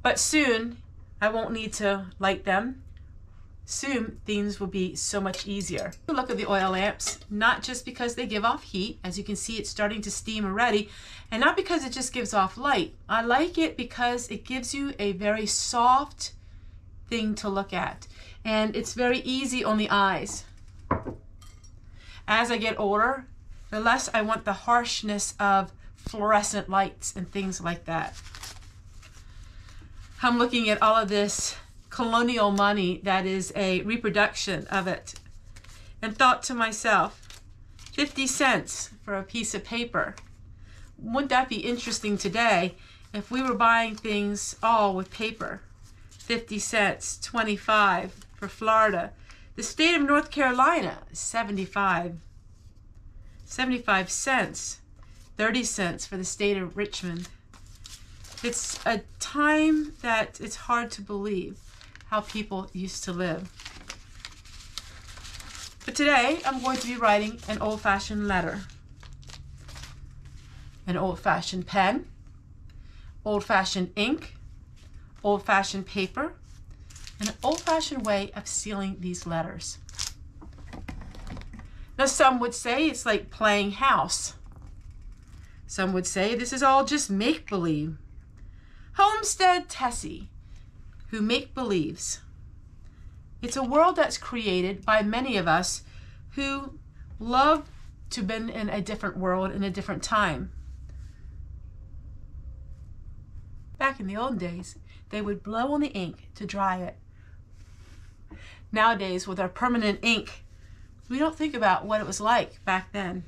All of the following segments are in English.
But soon, I won't need to light them. Soon, things will be so much easier. Look at the oil lamps, not just because they give off heat. As you can see, it's starting to steam already, and not because it just gives off light. I like it because it gives you a very soft thing to look at, and it's very easy on the eyes. As I get older, the less I want the harshness of fluorescent lights and things like that. I'm looking at all of this colonial money that is a reproduction of it, and thought to myself, 50 cents for a piece of paper. Wouldn't that be interesting today if we were buying things all with paper? 50 cents, 25 for Florida. The state of North Carolina, 75 cents, 30 cents for the state of Richmond. It's a time that it's hard to believe how people used to live. But today I'm going to be writing an old-fashioned letter. An old-fashioned pen, old-fashioned ink, old-fashioned paper, and an old-fashioned way of sealing these letters. Now some would say it's like playing house. Some would say this is all just make-believe. Homestead Tessie, who make-believes. It's a world that's created by many of us who love to be in a different world in a different time. Back in the old days, they would blow on the ink to dry it. Nowadays, with our permanent ink, we don't think about what it was like back then.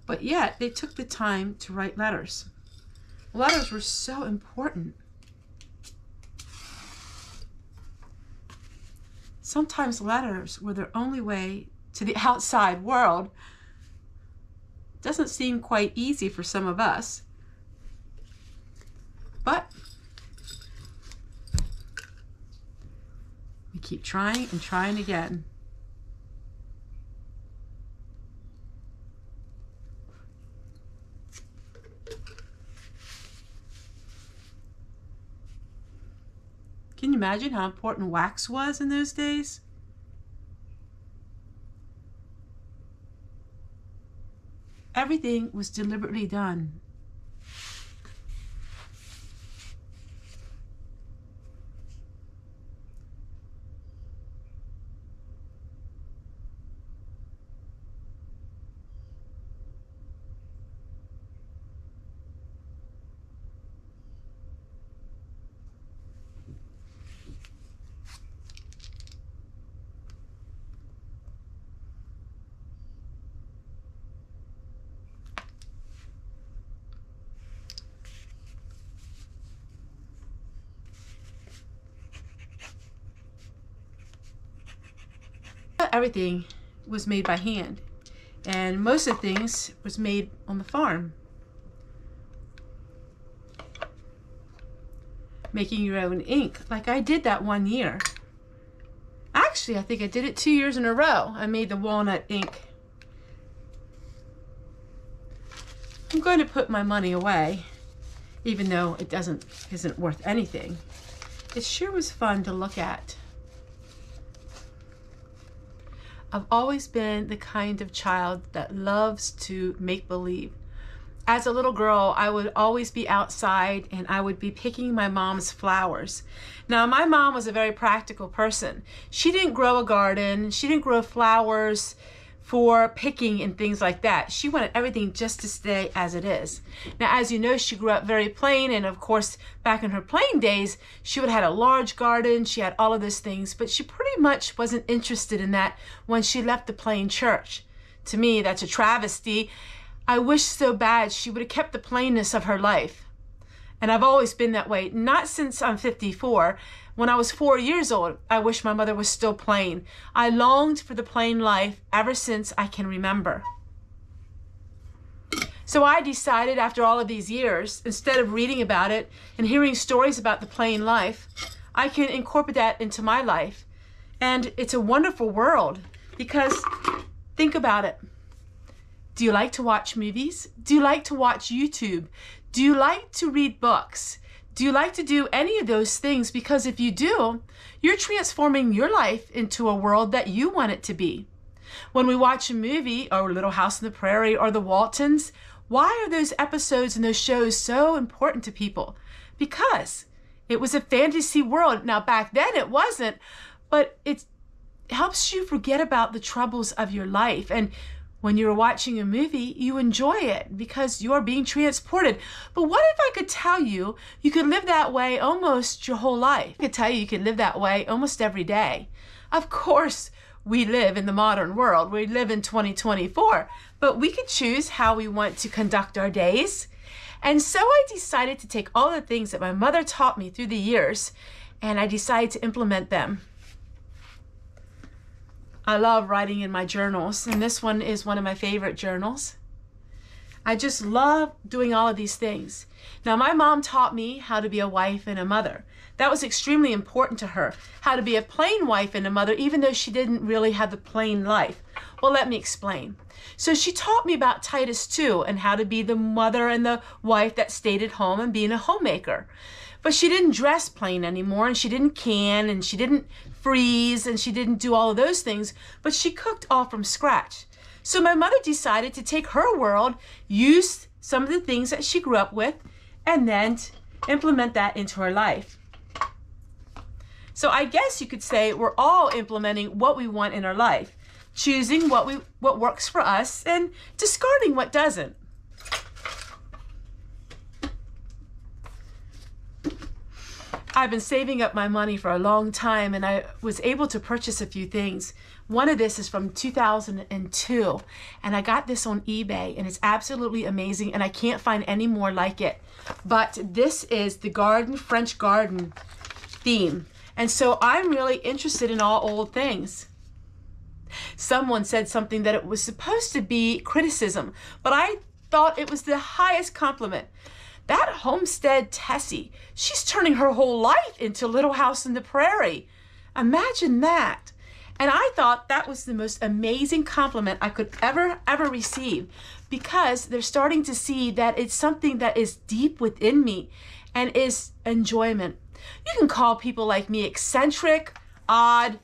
But yet, they took the time to write letters. Letters were so important. Sometimes letters were their only way to the outside world. Doesn't seem quite easy for some of us. But we keep trying and trying again. Can you imagine how important wax was in those days? Everything was deliberately done. Everything was made by hand, and most of the things was made on the farm. Making your own ink, like I did that one year. Actually, I think I did it 2 years in a row. I made the walnut ink. I'm going to put my money away, even though it isn't worth anything. It sure was fun to look at. I've always been the kind of child that loves to make believe. As a little girl, I would always be outside and I would be picking my mom's flowers. Now, my mom was a very practical person. She didn't grow a garden. She didn't grow flowers for picking and things like that. She wanted everything just to stay as it is. Now, as you know, she grew up very plain, and of course, back in her plain days, she would have had a large garden, she had all of those things, but she pretty much wasn't interested in that when she left the plain church. To me, that's a travesty. I wish so bad she would have kept the plainness of her life. And I've always been that way, not since I'm 54. When I was 4 years old, I wish my mother was still plain. I longed for the plain life ever since I can remember. So I decided after all of these years, instead of reading about it and hearing stories about the plain life, I can incorporate that into my life. And it's a wonderful world because think about it. Do you like to watch movies? Do you like to watch YouTube? Do you like to read books? Do you like to do any of those things? Because if you do, you're transforming your life into a world that you want it to be. When we watch a movie, or Little House on the Prairie, or The Waltons, why are those episodes and those shows so important to people? Because it was a fantasy world. Now, back then it wasn't, but it helps you forget about the troubles of your life. And when you're watching a movie, you enjoy it because you're being transported. But what if I could tell you, you could live that way almost your whole life? I could tell you, you could live that way almost every day. Of course, we live in the modern world. We live in 2024, but we could choose how we want to conduct our days. And so I decided to take all the things that my mother taught me through the years, and I decided to implement them. I love writing in my journals, and this one is one of my favorite journals. I just love doing all of these things. Now, my mom taught me how to be a wife and a mother. That was extremely important to her, how to be a plain wife and a mother, even though she didn't really have the plain life. Well, let me explain. So she taught me about Titus 2 and how to be the mother and the wife that stayed at home and being a homemaker. But she didn't dress plain anymore, and she didn't can, and she didn't freeze, and she didn't do all of those things, but she cooked all from scratch. So my mother decided to take her world, use some of the things that she grew up with, and then implement that into her life. So I guess you could say we're all implementing what we want in our life, choosing what works for us and discarding what doesn't. I've been saving up my money for a long time, and I was able to purchase a few things. One of this is from 2002, and I got this on eBay, and it's absolutely amazing, and I can't find any more like it. But this is the French garden theme, and so I'm really interested in all old things. Someone said something that it was supposed to be criticism, but I thought it was the highest compliment. That homestead Tessie, she's turning her whole life into Little House on the Prairie. Imagine that. And I thought that was the most amazing compliment I could ever receive, because they're starting to see that it's something that is deep within me and is enjoyment. You can call people like me eccentric, odd,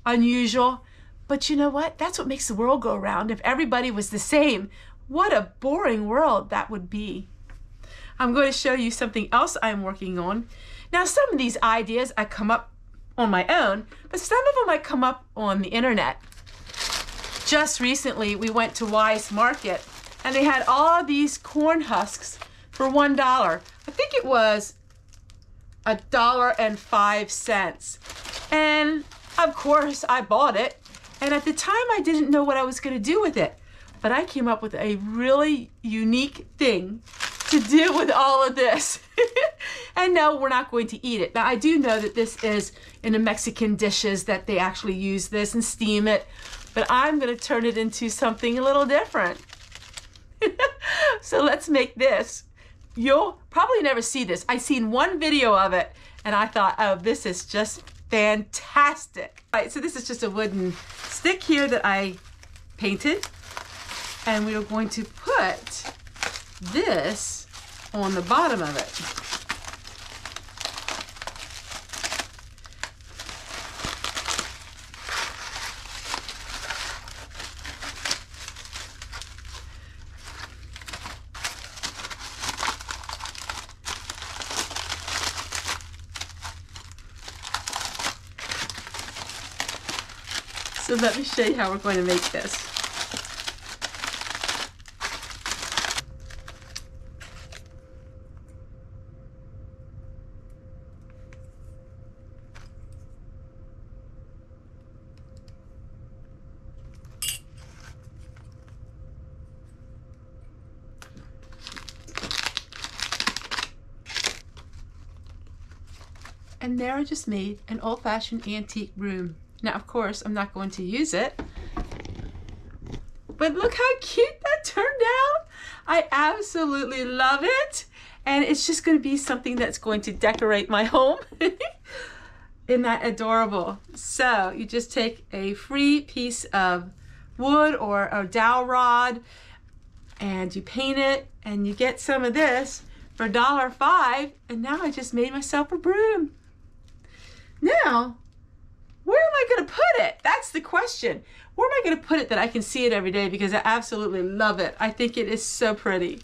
unusual, but you know what? That's what makes the world go round. If everybody was the same, what a boring world that would be. I'm going to show you something else I'm working on. Now, some of these ideas I come up on my own, but some of them I come up on the internet. Just recently, we went to Wise Market, and they had all these corn husks for $1. I think it was $1.05. And of course, I bought it. And at the time, I didn't know what I was going to do with it. But I came up with a really unique thing to do with all of this. And no, we're not going to eat it. Now, I do know that this is in the Mexican dishes that they actually use this and steam it, but I'm going to turn it into something a little different. So let's make this. You'll probably never see this. I seen one video of it and I thought, oh, this is just fantastic. All right, so this is just a wooden stick here that I painted, and we are going to put this on the bottom of it. So let me show you how we're going to make this. And there I just made an old-fashioned antique broom. Now, of course, I'm not going to use it, but look how cute that turned out. I absolutely love it. And it's just going to be something that's going to decorate my home. Isn't that adorable? So you just take a free piece of wood or a dowel rod, and you paint it and you get some of this for $1.05, and now I just made myself a broom. Now, where am I going to put it? That's the question. Where am I going to put it that I can see it every day, because I absolutely love it. I think it is so pretty.